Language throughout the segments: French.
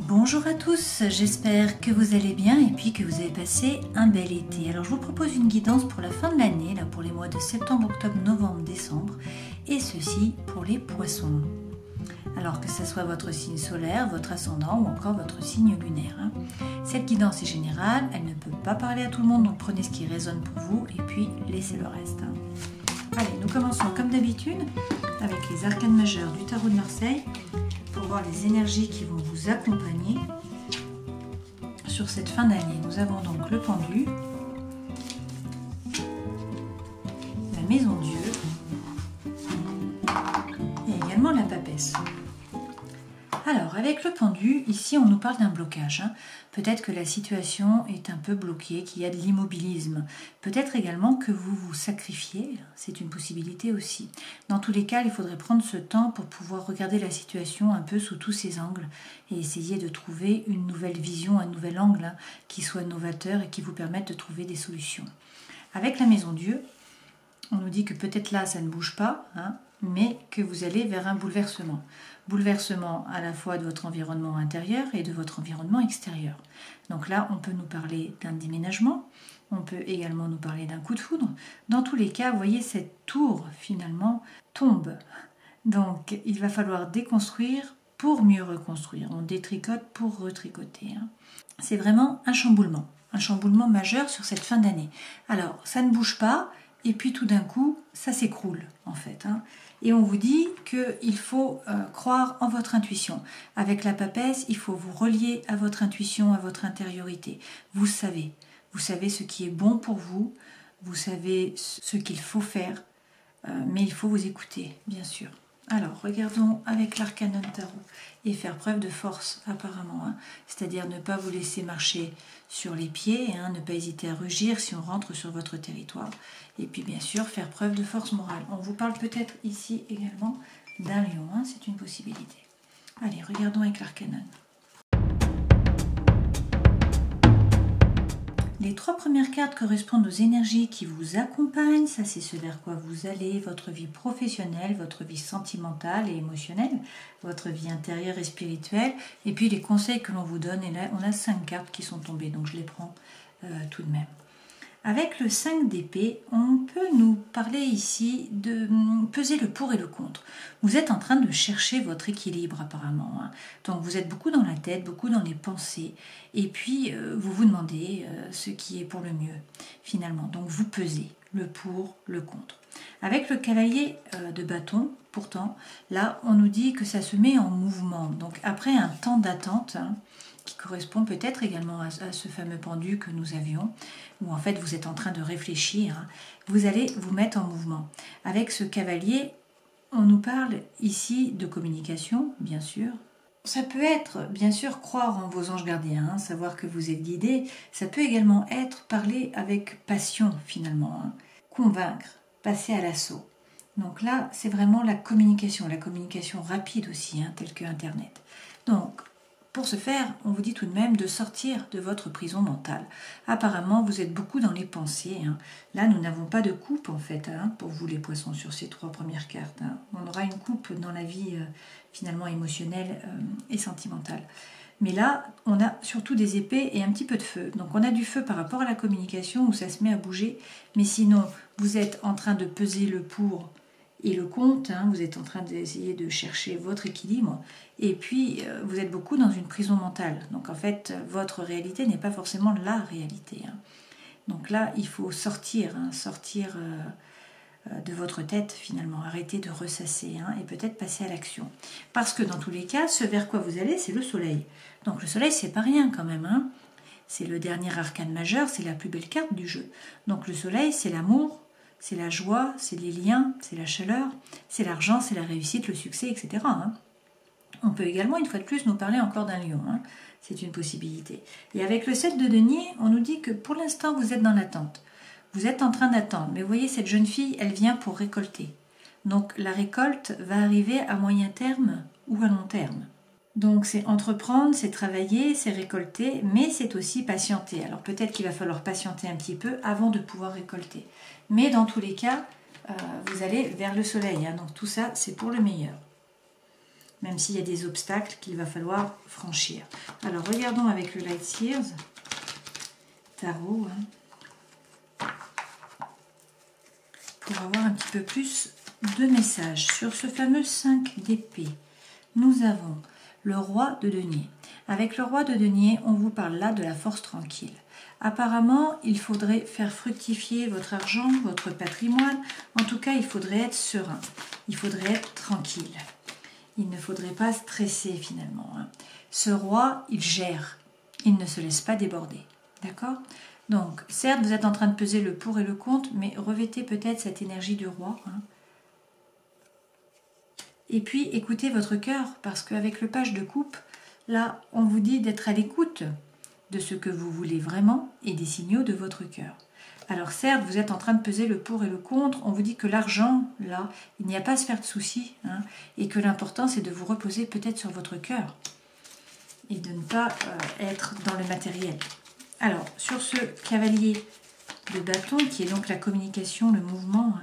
Bonjour à tous, j'espère que vous allez bien et puis que vous avez passé un bel été. Alors je vous propose une guidance pour la fin de l'année, là pour les mois de septembre, octobre, novembre, décembre, et ceci pour les poissons. Alors que ce soit votre signe solaire, votre ascendant ou encore votre signe lunaire. Cette guidance est générale, elle ne peut pas parler à tout le monde, donc prenez ce qui résonne pour vous et puis laissez le reste. Allez, nous commençons comme d'habitude avec les arcanes majeures du tarot de Marseille pour voir les énergies qui vont vous accompagner sur cette fin d'année. Nous avons donc le pendu, la maison Dieu et également la papesse. Alors, avec le pendu, ici on nous parle d'un blocage. Peut-être que la situation est un peu bloquée, qu'il y a de l'immobilisme. Peut-être également que vous vous sacrifiez, c'est une possibilité aussi. Dans tous les cas, il faudrait prendre ce temps pour pouvoir regarder la situation un peu sous tous ses angles et essayer de trouver une nouvelle vision, un nouvel angle qui soit novateur et qui vous permette de trouver des solutions. Avec la maison Dieu, on nous dit que peut-être là ça ne bouge pas, mais que vous allez vers un bouleversement. Bouleversement à la fois de votre environnement intérieur et de votre environnement extérieur. Donc là, on peut nous parler d'un déménagement, on peut également nous parler d'un coup de foudre. Dans tous les cas, vous voyez, cette tour finalement tombe. Donc il va falloir déconstruire pour mieux reconstruire. On détricote pour retricoter. C'est vraiment un chamboulement majeur sur cette fin d'année. Alors, ça ne bouge pas, et puis tout d'un coup, ça s'écroule en fait. Et on vous dit qu'il faut croire en votre intuition. Avec la papesse, il faut vous relier à votre intuition, à votre intériorité. Vous savez ce qui est bon pour vous, vous savez ce qu'il faut faire, mais il faut vous écouter, bien sûr. Alors, regardons avec l'arcanon tarot et faire preuve de force, apparemment. C'est-à-dire ne pas vous laisser marcher sur les pieds, ne pas hésiter à rugir si on rentre sur votre territoire. Et puis, bien sûr, faire preuve de force morale. On vous parle peut-être ici également d'un lion, c'est une possibilité. Allez, regardons avec l'arcanon. Les trois premières cartes correspondent aux énergies qui vous accompagnent, ça c'est ce vers quoi vous allez, votre vie professionnelle, votre vie sentimentale et émotionnelle, votre vie intérieure et spirituelle, et puis les conseils que l'on vous donne, et là on a 5 cartes qui sont tombées, donc je les prends tout de même. Avec le 5 d'épée, on peut nous parler ici de peser le pour et le contre. Vous êtes en train de chercher votre équilibre apparemment. Donc vous êtes beaucoup dans la tête, beaucoup dans les pensées. Et puis vous vous demandez ce qui est pour le mieux finalement. Donc vous pesez le pour, le contre. Avec le cavalier de bâton, pourtant, là on nous dit que ça se met en mouvement. Donc après un temps d'attente, qui correspond peut-être également à ce fameux pendu que nous avions, où en fait vous êtes en train de réfléchir, vous allez vous mettre en mouvement. Avec ce cavalier, on nous parle ici de communication, bien sûr. Ça peut être, bien sûr, croire en vos anges gardiens, savoir que vous êtes guidé. Ça peut également être parler avec passion, finalement. Convaincre, passer à l'assaut. Donc là, c'est vraiment la communication rapide aussi, telle que Internet. Donc, pour ce faire, on vous dit tout de même de sortir de votre prison mentale. Apparemment, vous êtes beaucoup dans les pensées. Là, nous n'avons pas de coupe, en fait, pour vous les poissons, sur ces 3 premières cartes. On aura une coupe dans la vie, finalement, émotionnelle et sentimentale. Mais là, on a surtout des épées et un petit peu de feu. Donc, on a du feu par rapport à la communication, où ça se met à bouger. Mais sinon, vous êtes en train de peser le pour et le contre, vous êtes en train d'essayer de chercher votre équilibre, et puis vous êtes beaucoup dans une prison mentale. Donc en fait, votre réalité n'est pas forcément la réalité. Donc là, il faut sortir de votre tête finalement, arrêter de ressasser et peut-être passer à l'action. Parce que dans tous les cas, ce vers quoi vous allez, c'est le soleil. Donc le soleil, c'est pas rien quand même. C'est le dernier arcane majeur, c'est la plus belle carte du jeu. Donc le soleil, c'est l'amour, c'est la joie, c'est les liens, c'est la chaleur, c'est l'argent, c'est la réussite, le succès, etc. On peut également, une fois de plus, nous parler encore d'un lion. C'est une possibilité. Et avec le 7 de denier, on nous dit que pour l'instant, vous êtes dans l'attente. Vous êtes en train d'attendre. Mais vous voyez, cette jeune fille, elle vient pour récolter. Donc la récolte va arriver à moyen terme ou à long terme. Donc c'est entreprendre, c'est travailler, c'est récolter, mais c'est aussi patienter. Alors peut-être qu'il va falloir patienter un petit peu avant de pouvoir récolter. Mais dans tous les cas, vous allez vers le soleil. Donc tout ça, c'est pour le meilleur. même s'il y a des obstacles qu'il va falloir franchir. Alors, regardons avec le Light Seers, tarot, pour avoir un petit peu plus de messages. Sur ce fameux 5 d'épée, nous avons le roi de denier. Avec le roi de denier, on vous parle là de la force tranquille. Apparemment, il faudrait faire fructifier votre argent, votre patrimoine. En tout cas, il faudrait être serein. Il faudrait être tranquille. Il ne faudrait pas stresser finalement. Ce roi, il gère. Il ne se laisse pas déborder. D'accord? Donc, certes, vous êtes en train de peser le pour et le contre, mais revêtez peut-être cette énergie du roi. Et puis, écoutez votre cœur, parce qu'avec le page de coupe, là, on vous dit d'être à l'écoute de ce que vous voulez vraiment et des signaux de votre cœur. Alors certes, vous êtes en train de peser le pour et le contre, on vous dit que l'argent, là, il n'y a pas à se faire de soucis, et que l'important c'est de vous reposer peut-être sur votre cœur et de ne pas être dans le matériel. Alors, sur ce cavalier de bâton, qui est donc la communication, le mouvement,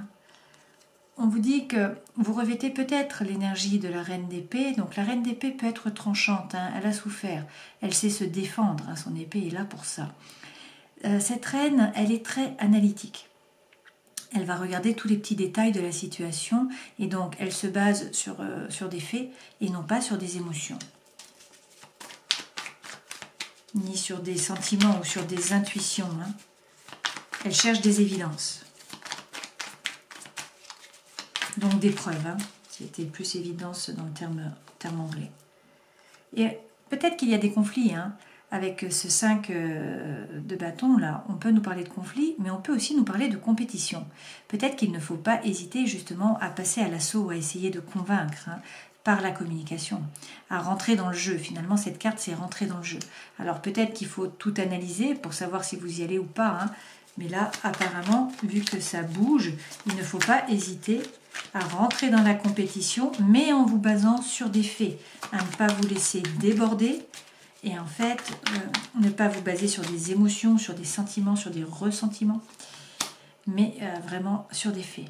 on vous dit que vous revêtez peut-être l'énergie de la reine d'épée. Donc la reine d'épée peut être tranchante, elle a souffert, elle sait se défendre, son épée est là pour ça. Cette reine, elle est très analytique. Elle va regarder tous les petits détails de la situation et donc elle se base sur des faits et non pas sur des émotions. Ni sur des sentiments ou sur des intuitions. Elle cherche des évidences. Donc des preuves, c'était plus évidence dans le terme anglais. Et peut-être qu'il y a des conflits, avec ce 5 de bâton là, on peut nous parler de conflits, mais on peut aussi nous parler de compétition. Peut-être qu'il ne faut pas hésiter justement à passer à l'assaut, à essayer de convaincre par la communication, à rentrer dans le jeu. Finalement, cette carte, c'est rentrer dans le jeu. Alors peut-être qu'il faut tout analyser pour savoir si vous y allez ou pas, mais là, apparemment, vu que ça bouge, il ne faut pas hésiter à rentrer dans la compétition, mais en vous basant sur des faits, à ne pas vous laisser déborder et en fait, ne pas vous baser sur des émotions, sur des sentiments, sur des ressentiments, mais vraiment sur des faits.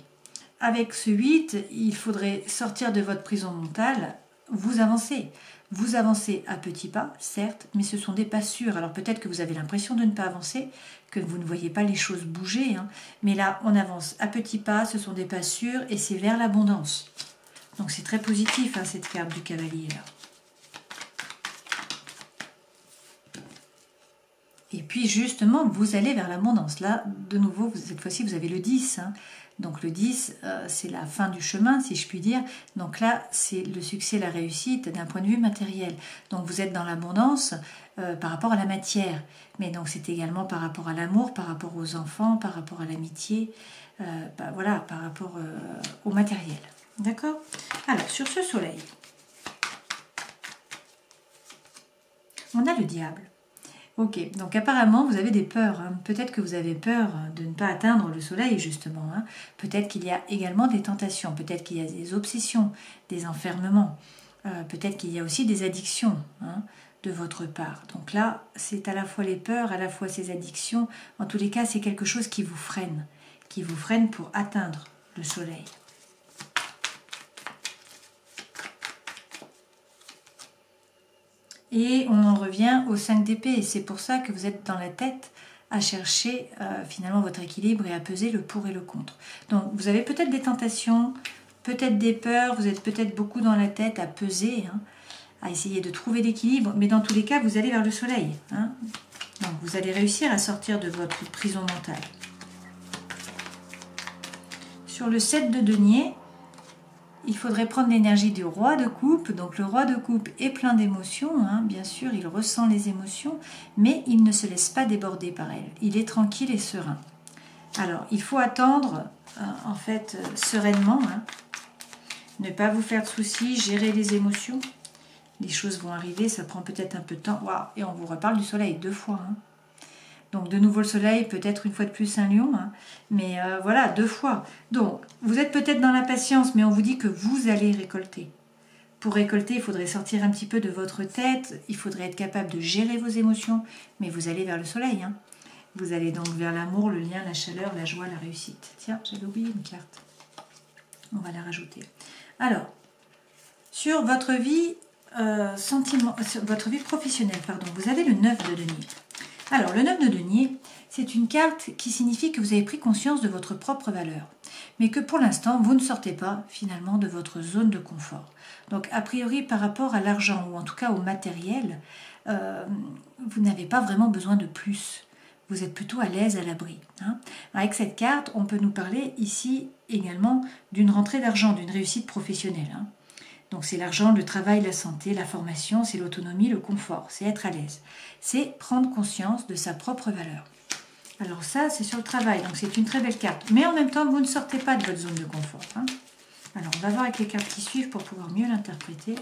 Avec ce 8, il faudrait sortir de votre prison mentale, vous avancez. Vous avancez à petits pas, certes, mais ce sont des pas sûrs. Alors peut-être que vous avez l'impression de ne pas avancer, que vous ne voyez pas les choses bouger, mais là, on avance à petits pas, ce sont des pas sûrs et c'est vers l'abondance. Donc c'est très positif, cette carte du cavalier là. Et puis justement, vous allez vers l'abondance. Là, de nouveau, cette fois-ci, vous avez le 10. Donc le 10, c'est la fin du chemin, si je puis dire. Donc là, c'est le succès, la réussite d'un point de vue matériel. Donc vous êtes dans l'abondance par rapport à la matière. Mais donc c'est également par rapport à l'amour, par rapport aux enfants, par rapport à l'amitié, voilà, par rapport au matériel. D'accord? Alors, sur ce soleil, on a le diable. Ok, donc apparemment vous avez des peurs, peut-être que vous avez peur de ne pas atteindre le soleil justement, peut-être qu'il y a également des tentations, peut-être qu'il y a des obsessions, des enfermements, peut-être qu'il y a aussi des addictions de votre part. Donc là, c'est à la fois les peurs, à la fois ces addictions, en tous les cas c'est quelque chose qui vous freine pour atteindre le soleil. Et on en revient au 5 d'épée, et c'est pour ça que vous êtes dans la tête à chercher finalement votre équilibre et à peser le pour et le contre. Donc vous avez peut-être des tentations, peut-être des peurs, vous êtes peut-être beaucoup dans la tête à peser, à essayer de trouver l'équilibre, mais dans tous les cas, vous allez vers le soleil. Donc vous allez réussir à sortir de votre prison mentale. Sur le 7 de denier, il faudrait prendre l'énergie du roi de coupe. Donc le roi de coupe est plein d'émotions, bien sûr, il ressent les émotions, mais il ne se laisse pas déborder par elles. Il est tranquille et serein. Alors, il faut attendre, en fait, sereinement, ne pas vous faire de soucis, gérer les émotions. Les choses vont arriver, ça prend peut-être un peu de temps. Waouh, et on vous reparle du soleil 2 fois. Donc de nouveau le soleil, peut-être une fois de plus un lion, mais voilà, 2 fois. Donc vous êtes peut-être dans l'impatience, mais on vous dit que vous allez récolter. Pour récolter, il faudrait sortir un petit peu de votre tête, il faudrait être capable de gérer vos émotions, mais vous allez vers le soleil. Vous allez donc vers l'amour, le lien, la chaleur, la joie, la réussite. Tiens, j'avais oublié une carte. On va la rajouter. Alors, Sur votre vie, sur votre vie professionnelle, pardon, vous avez le 9 de denier. Alors, le 9 de denier, c'est une carte qui signifie que vous avez pris conscience de votre propre valeur, mais que pour l'instant, vous ne sortez pas finalement de votre zone de confort. Donc, a priori, par rapport à l'argent, ou en tout cas au matériel, vous n'avez pas vraiment besoin de plus. Vous êtes plutôt à l'aise, à l'abri. Hein. Avec cette carte, on peut nous parler ici également d'une rentrée d'argent, d'une réussite professionnelle. Hein. Donc c'est l'argent, le travail, la santé, la formation, c'est l'autonomie, le confort, c'est être à l'aise. C'est prendre conscience de sa propre valeur. Alors ça, c'est sur le travail, donc c'est une très belle carte. Mais en même temps, vous ne sortez pas de votre zone de confort. Hein. Alors on va voir avec les cartes qui suivent pour pouvoir mieux l'interpréter.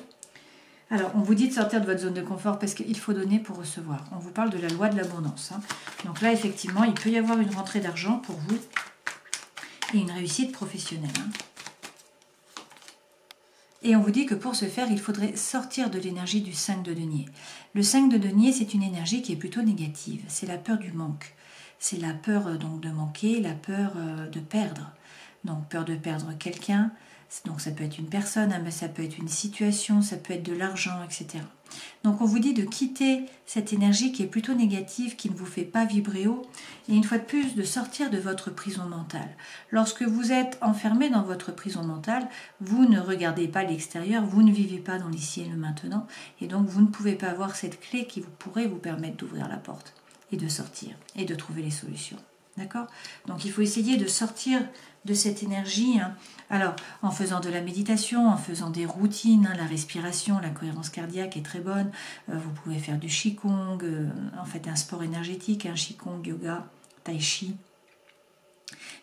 Alors on vous dit de sortir de votre zone de confort parce qu'il faut donner pour recevoir. On vous parle de la loi de l'abondance. Hein. Donc là, effectivement, il peut y avoir une rentrée d'argent pour vous et une réussite professionnelle. Hein. Et on vous dit que pour ce faire, il faudrait sortir de l'énergie du 5 de denier. Le 5 de denier, c'est une énergie qui est plutôt négative. C'est la peur du manque. C'est la peur donc de manquer, la peur de perdre. Donc peur de perdre quelqu'un. Donc ça peut être une personne, mais ça peut être une situation, ça peut être de l'argent, etc. Donc on vous dit de quitter cette énergie qui est plutôt négative, qui ne vous fait pas vibrer haut, et une fois de plus de sortir de votre prison mentale. Lorsque vous êtes enfermé dans votre prison mentale, vous ne regardez pas l'extérieur, vous ne vivez pas dans l'ici et le maintenant, et donc vous ne pouvez pas avoir cette clé qui pourrait vous permettre d'ouvrir la porte et de sortir et de trouver les solutions. D'accord ? Donc il faut essayer de sortir de cette énergie, hein. Alors en faisant de la méditation, en faisant des routines, hein, la respiration, la cohérence cardiaque est très bonne, vous pouvez faire du qigong, en fait un sport énergétique, un qigong, yoga, tai chi,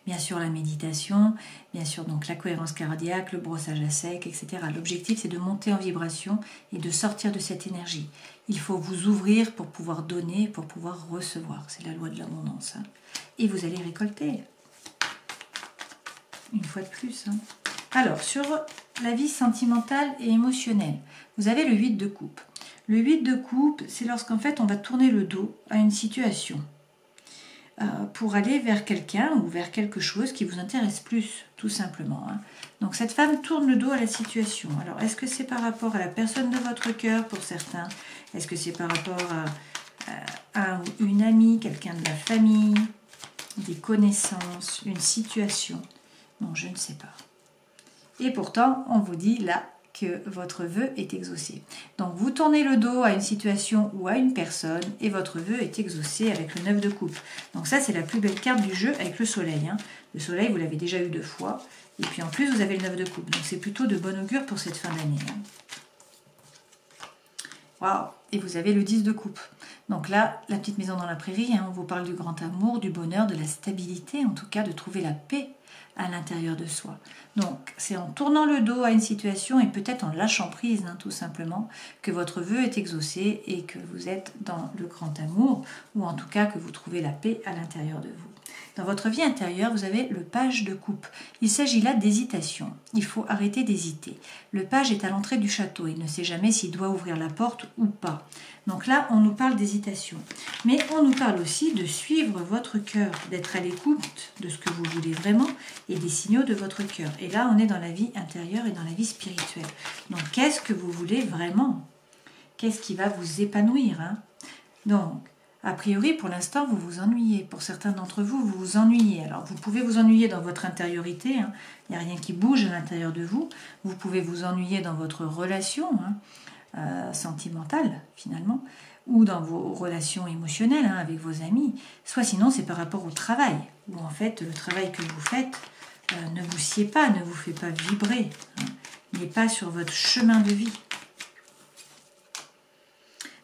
bien sûr la méditation, bien sûr donc la cohérence cardiaque, le brossage à sec, etc. L'objectif c'est de monter en vibration et de sortir de cette énergie. Il faut vous ouvrir pour pouvoir donner, pour pouvoir recevoir, c'est la loi de l'abondance, hein. Et vous allez récolter. Une fois de plus. Hein. Alors, sur la vie sentimentale et émotionnelle, vous avez le 8 de coupe. Le 8 de coupe, c'est lorsqu'en fait on va tourner le dos à une situation pour aller vers quelqu'un ou vers quelque chose qui vous intéresse plus, tout simplement. Hein. Donc cette femme tourne le dos à la situation. Alors, est-ce que c'est par rapport à la personne de votre cœur pour certains? Est-ce que c'est par rapport à une amie, quelqu'un de la famille, des connaissances, une situation? Non, je ne sais pas. Et pourtant, on vous dit là que votre vœu est exaucé. Donc, vous tournez le dos à une situation ou à une personne et votre vœu est exaucé avec le 9 de coupe. Donc ça, c'est la plus belle carte du jeu avec le soleil. Hein. Le soleil, vous l'avez déjà eu 2 fois. Et puis en plus, vous avez le 9 de coupe. Donc c'est plutôt de bon augure pour cette fin d'année. Hein. Waouh! Et vous avez le 10 de coupe. Donc là, la petite maison dans la prairie, hein, on vous parle du grand amour, du bonheur, de la stabilité, en tout cas de trouver la paix à l'intérieur de soi. Donc, c'est en tournant le dos à une situation et peut-être en lâchant prise, hein, tout simplement, que votre vœu est exaucé et que vous êtes dans le grand amour, ou en tout cas que vous trouvez la paix à l'intérieur de vous. Dans votre vie intérieure, vous avez le page de coupe. Il s'agit là d'hésitation. Il faut arrêter d'hésiter. Le page est à l'entrée du château. Il ne sait jamais s'il doit ouvrir la porte ou pas. Donc là, on nous parle d'hésitation. Mais on nous parle aussi de suivre votre cœur, d'être à l'écoute de ce que vous voulez vraiment et des signaux de votre cœur. Et là, on est dans la vie intérieure et dans la vie spirituelle. Donc, qu'est-ce que vous voulez vraiment? Qu'est-ce qui va vous épanouir, hein? Donc, a priori, pour l'instant, vous vous ennuyez. Pour certains d'entre vous, vous vous ennuyez. Alors, vous pouvez vous ennuyer dans votre intériorité. Hein. Il n'y a rien qui bouge à l'intérieur de vous. Vous pouvez vous ennuyer dans votre relation sentimentale, finalement, ou dans vos relations émotionnelles hein, avec vos amis. Soit sinon, c'est par rapport au travail, où en fait, le travail que vous faites ne vous sied pas, ne vous fait pas vibrer, hein, n'est pas sur votre chemin de vie.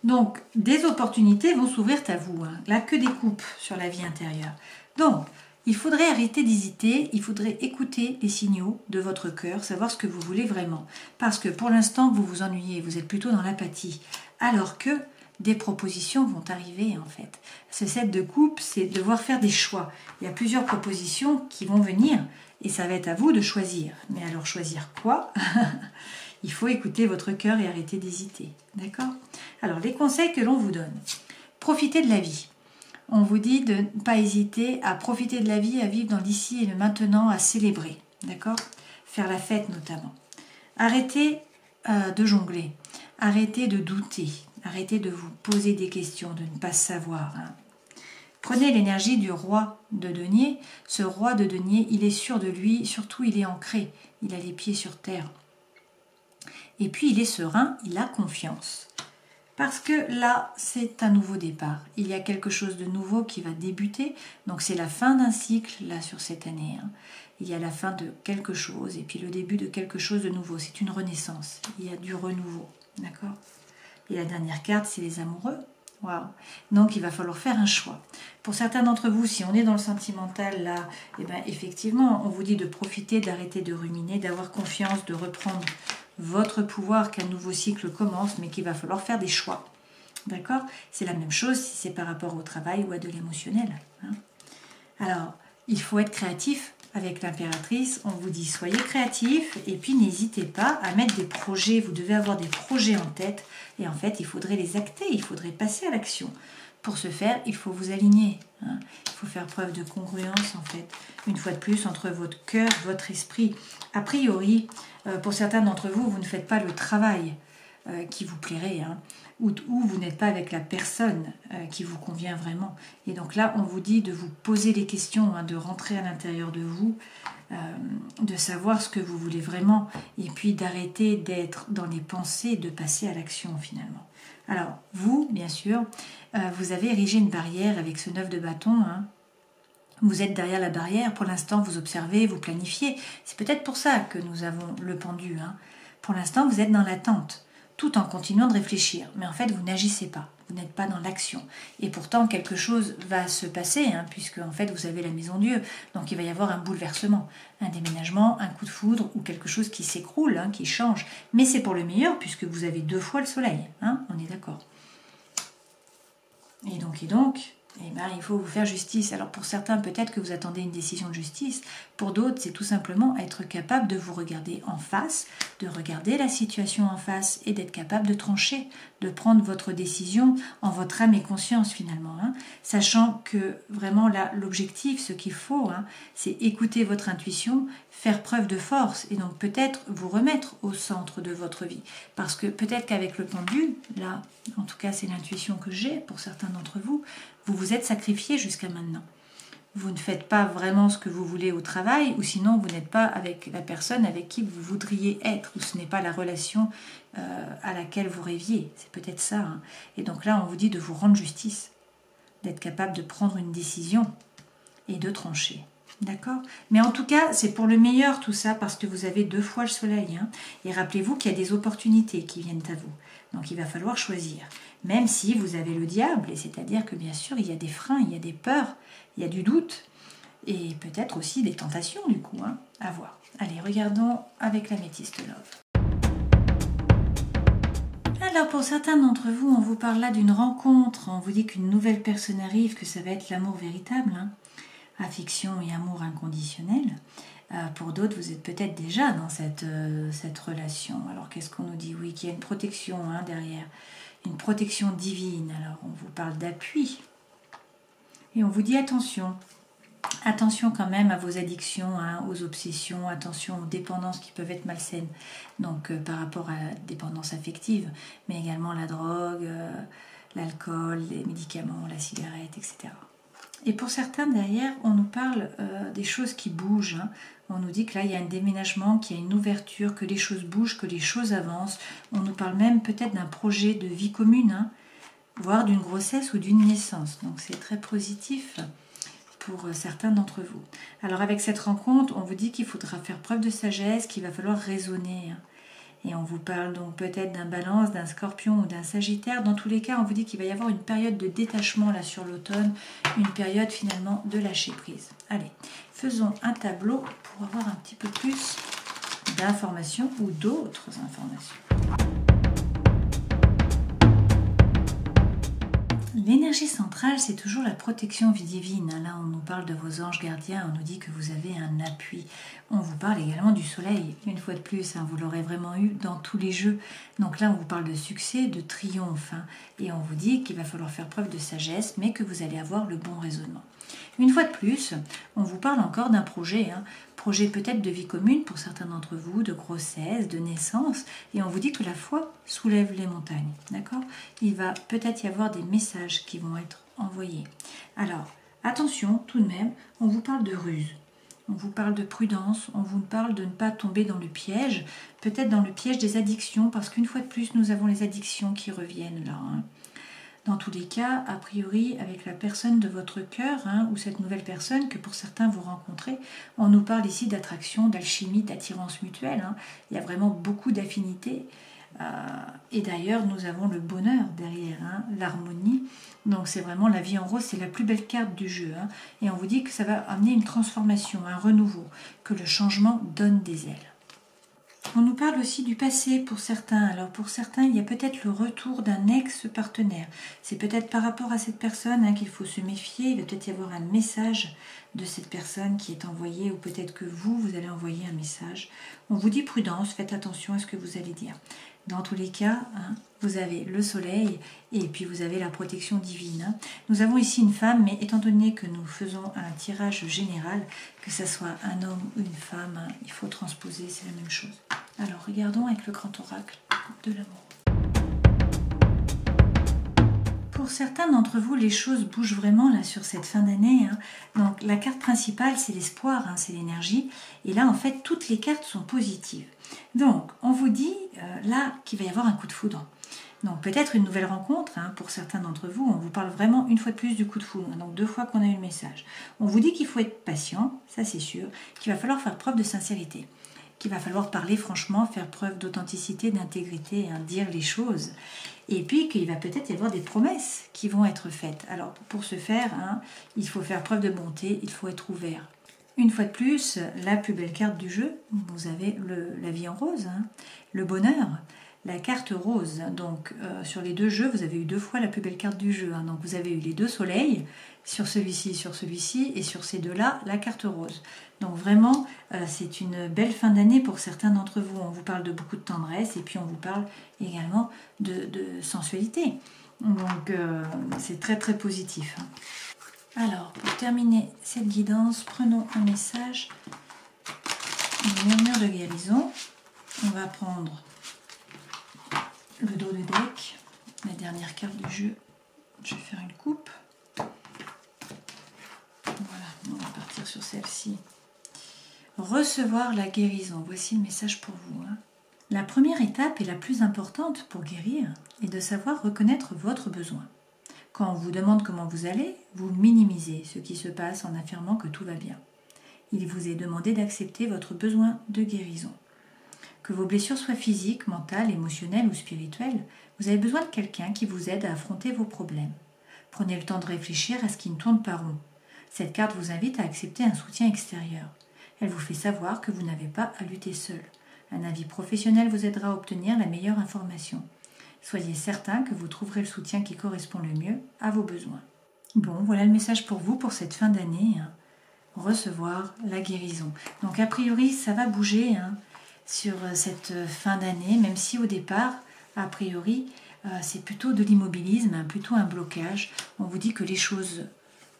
Donc, des opportunités vont s'ouvrir à vous. Hein. Là, que des coupes sur la vie intérieure. Donc, il faudrait arrêter d'hésiter, il faudrait écouter les signaux de votre cœur, savoir ce que vous voulez vraiment. Parce que pour l'instant, vous vous ennuyez, vous êtes plutôt dans l'apathie. Alors que des propositions vont arriver, en fait. Ce 7 de coupe, c'est devoir faire des choix. Il y a plusieurs propositions qui vont venir et ça va être à vous de choisir. Mais alors, choisir quoi ? Il faut écouter votre cœur et arrêter d'hésiter. D'accord ? Alors, les conseils que l'on vous donne. Profitez de la vie. On vous dit de ne pas hésiter à profiter de la vie, à vivre dans l'ici et le maintenant, à célébrer. D'accord ? Faire la fête notamment. Arrêtez de jongler. Arrêtez de douter. Arrêtez de vous poser des questions, de ne pas savoir. Prenez l'énergie du roi de denier. Ce roi de denier, il est sûr de lui, surtout il est ancré. Il a les pieds sur terre. Et puis il est serein, il a confiance. Parce que là, c'est un nouveau départ. Il y a quelque chose de nouveau qui va débuter. Donc c'est la fin d'un cycle, là, sur cette année. Il y a la fin de quelque chose et puis le début de quelque chose de nouveau. C'est une renaissance. Il y a du renouveau. D'accord ? Et la dernière carte, c'est les amoureux. Waouh. Donc il va falloir faire un choix. Pour certains d'entre vous, si on est dans le sentimental là, eh ben, effectivement, on vous dit de profiter, d'arrêter de ruminer, d'avoir confiance, de reprendre votre pouvoir, qu'un nouveau cycle commence, mais qu'il va falloir faire des choix. D'accord ? C'est la même chose si c'est par rapport au travail ou à de l'émotionnel. Alors, il faut être créatif. Avec l'impératrice, on vous dit soyez créatif et puis n'hésitez pas à mettre des projets. Vous devez avoir des projets en tête et en fait, il faudrait les acter, il faudrait passer à l'action. Pour ce faire, il faut vous aligner. Il faut faire preuve de congruence en fait. Une fois de plus, entre votre cœur, votre esprit. A priori, pour certains d'entre vous, vous ne faites pas le travail qui vous plairait. Ou vous n'êtes pas avec la personne qui vous convient vraiment. Et donc là, on vous dit de vous poser les questions, de rentrer à l'intérieur de vous, de savoir ce que vous voulez vraiment, et puis d'arrêter d'être dans les pensées, de passer à l'action finalement. Alors, vous, bien sûr, vous avez érigé une barrière avec ce 9 de bâton. Vous êtes derrière la barrière, pour l'instant vous observez, vous planifiez. C'est peut-être pour ça que nous avons le pendu. Pour l'instant, vous êtes dans l'attente, tout en continuant de réfléchir. Mais en fait, vous n'agissez pas, vous n'êtes pas dans l'action. Et pourtant, quelque chose va se passer, puisque en fait, vous avez la maison Dieu. Donc, il va y avoir un bouleversement, un déménagement, un coup de foudre, ou quelque chose qui s'écroule, qui change. Mais c'est pour le meilleur, puisque vous avez 2 fois le soleil. On est d'accord. Et donc, il faut vous faire justice. Alors pour certains, peut-être que vous attendez une décision de justice. Pour d'autres, c'est tout simplement être capable de vous regarder en face, de regarder la situation en face et d'être capable de trancher, de prendre votre décision en votre âme et conscience finalement. Sachant que vraiment là, l'objectif, ce qu'il faut, c'est écouter votre intuition, faire preuve de force et donc peut-être vous remettre au centre de votre vie. Parce que peut-être qu'avec le pendule, là, en tout cas c'est l'intuition que j'ai pour certains d'entre vous, vous vous êtes sacrifié jusqu'à maintenant. Vous ne faites pas vraiment ce que vous voulez au travail, ou sinon vous n'êtes pas avec la personne avec qui vous voudriez être, ou ce n'est pas la relation à laquelle vous rêviez. C'est peut-être ça. Et donc là, on vous dit de vous rendre justice, d'être capable de prendre une décision et de trancher. D'accord ? Mais en tout cas, c'est pour le meilleur tout ça, parce que vous avez 2 fois le soleil. Et rappelez-vous qu'il y a des opportunités qui viennent à vous. Donc il va falloir choisir. Même si vous avez le diable, et c'est-à-dire que bien sûr, il y a des freins, il y a des peurs, il y a du doute, et peut-être aussi des tentations du coup, à voir. Allez, regardons avec l'améthyste love. Alors pour certains d'entre vous, on vous parle là d'une rencontre, on vous dit qu'une nouvelle personne arrive, que ça va être l'amour véritable, affection et amour inconditionnel. Pour d'autres, vous êtes peut-être déjà dans cette relation. Alors qu'est-ce qu'on nous dit ? Oui, qu'il y a une protection derrière, une protection divine. Alors on vous parle d'appui. Et on vous dit attention. Attention quand même à vos addictions, aux obsessions, attention aux dépendances qui peuvent être malsaines. Donc par rapport à la dépendance affective, mais également la drogue, l'alcool, les médicaments, la cigarette, etc. Et pour certains, derrière, on nous parle des choses qui bougent. On nous dit que là, il y a un déménagement, qu'il y a une ouverture, que les choses bougent, que les choses avancent. On nous parle même peut-être d'un projet de vie commune, voire d'une grossesse ou d'une naissance. Donc c'est très positif pour certains d'entre vous. Alors avec cette rencontre, on vous dit qu'il faudra faire preuve de sagesse, qu'il va falloir raisonner. Et on vous parle donc peut-être d'un balance, d'un scorpion ou d'un sagittaire. Dans tous les cas, on vous dit qu'il va y avoir une période de détachement là sur l'automne, une période finalement de lâcher prise. Allez, faisons un tableau pour avoir un petit peu plus d'informations ou d'autres informations. L'énergie centrale, c'est toujours la protection divine. Là, on nous parle de vos anges gardiens, on nous dit que vous avez un appui. On vous parle également du soleil, une fois de plus, vous l'aurez vraiment eu dans tous les jeux. Donc là, on vous parle de succès, de triomphe, et on vous dit qu'il va falloir faire preuve de sagesse, mais que vous allez avoir le bon raisonnement. Une fois de plus, on vous parle encore d'un projet projet peut-être de vie commune pour certains d'entre vous, de grossesse, de naissance, et on vous dit que la foi soulève les montagnes, d'accord? Il va peut-être y avoir des messages qui vont être envoyés. Alors, attention tout de même, on vous parle de ruse. On vous parle de prudence, on vous parle de ne pas tomber dans le piège, peut-être dans le piège des addictions, parce qu'une fois de plus, nous avons les addictions qui reviennent là. Dans tous les cas, a priori, avec la personne de votre cœur, ou cette nouvelle personne que pour certains vous rencontrez, on nous parle ici d'attraction, d'alchimie, d'attirance mutuelle. Il y a vraiment beaucoup d'affinités. Et d'ailleurs, nous avons le bonheur derrière, l'harmonie. Donc c'est vraiment la vie en rose, c'est la plus belle carte du jeu. Et on vous dit que ça va amener une transformation, un renouveau, que le changement donne des ailes. On nous parle aussi du passé pour certains. Alors pour certains, il y a peut-être le retour d'un ex-partenaire. C'est peut-être par rapport à cette personne qu'il faut se méfier. Il va peut-être y avoir un message de cette personne qui est envoyé, ou peut-être que vous allez envoyer un message. On vous dit prudence, faites attention à ce que vous allez dire. Dans tous les cas, vous avez le soleil et puis vous avez la protection divine. Nous avons ici une femme, mais étant donné que nous faisons un tirage général, que ce soit un homme ou une femme, il faut transposer, c'est la même chose. Alors regardons avec le grand oracle de l'amour. Pour certains d'entre vous, les choses bougent vraiment là sur cette fin d'année. Donc la carte principale, c'est l'espoir, c'est l'énergie. Et là, en fait, toutes les cartes sont positives. Donc, on vous dit là qu'il va y avoir un coup de foudre. Donc peut-être une nouvelle rencontre, pour certains d'entre vous. On vous parle vraiment une fois de plus du coup de foudre. Donc 2 fois qu'on a eu le message. On vous dit qu'il faut être patient, ça c'est sûr. Qu'il va falloir faire preuve de sincérité. Qu'il va falloir parler franchement, faire preuve d'authenticité, d'intégrité, dire les choses. Et puis qu'il va peut-être y avoir des promesses qui vont être faites. Alors pour ce faire, il faut faire preuve de bonté, il faut être ouvert. Une fois de plus, la plus belle carte du jeu, vous avez la vie en rose, le bonheur, la carte rose. Donc sur les 2 jeux, vous avez eu 2 fois la plus belle carte du jeu. Donc vous avez eu les 2 soleils, sur celui-ci, et sur ces 2-là, la carte rose. Donc vraiment, c'est une belle fin d'année pour certains d'entre vous. On vous parle de beaucoup de tendresse et puis on vous parle également de sensualité. Donc c'est très très positif. Alors, pour terminer cette guidance, prenons un message, une murmure de guérison. On va prendre le dos de deck, la dernière carte du jeu. Je vais faire une coupe. Voilà, on va partir sur celle-ci. Recevoir la guérison. Voici le message pour vous. La première étape et la plus importante pour guérir est de savoir reconnaître votre besoin. Quand on vous demande comment vous allez, vous minimisez ce qui se passe en affirmant que tout va bien. Il vous est demandé d'accepter votre besoin de guérison. Que vos blessures soient physiques, mentales, émotionnelles ou spirituelles, vous avez besoin de quelqu'un qui vous aide à affronter vos problèmes. Prenez le temps de réfléchir à ce qui ne tourne pas rond. Cette carte vous invite à accepter un soutien extérieur. Elle vous fait savoir que vous n'avez pas à lutter seul. Un avis professionnel vous aidera à obtenir la meilleure information. Soyez certain que vous trouverez le soutien qui correspond le mieux à vos besoins. Bon, voilà le message pour vous pour cette fin d'année. Recevoir la guérison. Donc a priori, ça va bouger sur cette fin d'année, même si au départ, a priori, c'est plutôt de l'immobilisme, plutôt un blocage. On vous dit que les choses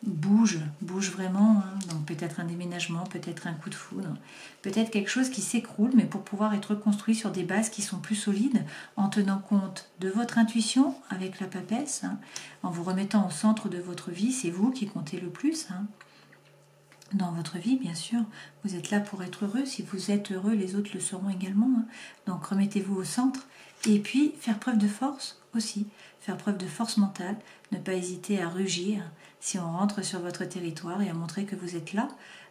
bougent vraiment, donc peut-être un déménagement, peut-être un coup de foudre, peut-être quelque chose qui s'écroule, mais pour pouvoir être reconstruit sur des bases qui sont plus solides, en tenant compte de votre intuition avec la papesse, en vous remettant au centre de votre vie, c'est vous qui comptez le plus, dans votre vie, bien sûr. Vous êtes là pour être heureux. Si vous êtes heureux, les autres le seront également. Donc remettez-vous au centre. Et puis, faire preuve de force aussi. Faire preuve de force mentale. Ne pas hésiter à rugir si on rentre sur votre territoire et à montrer que vous êtes là,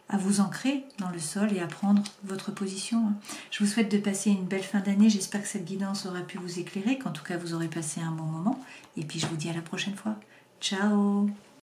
à vous ancrer dans le sol et à prendre votre position. Je vous souhaite de passer une belle fin d'année. J'espère que cette guidance aura pu vous éclairer, qu'en tout cas vous aurez passé un bon moment. Et puis je vous dis à la prochaine fois. Ciao!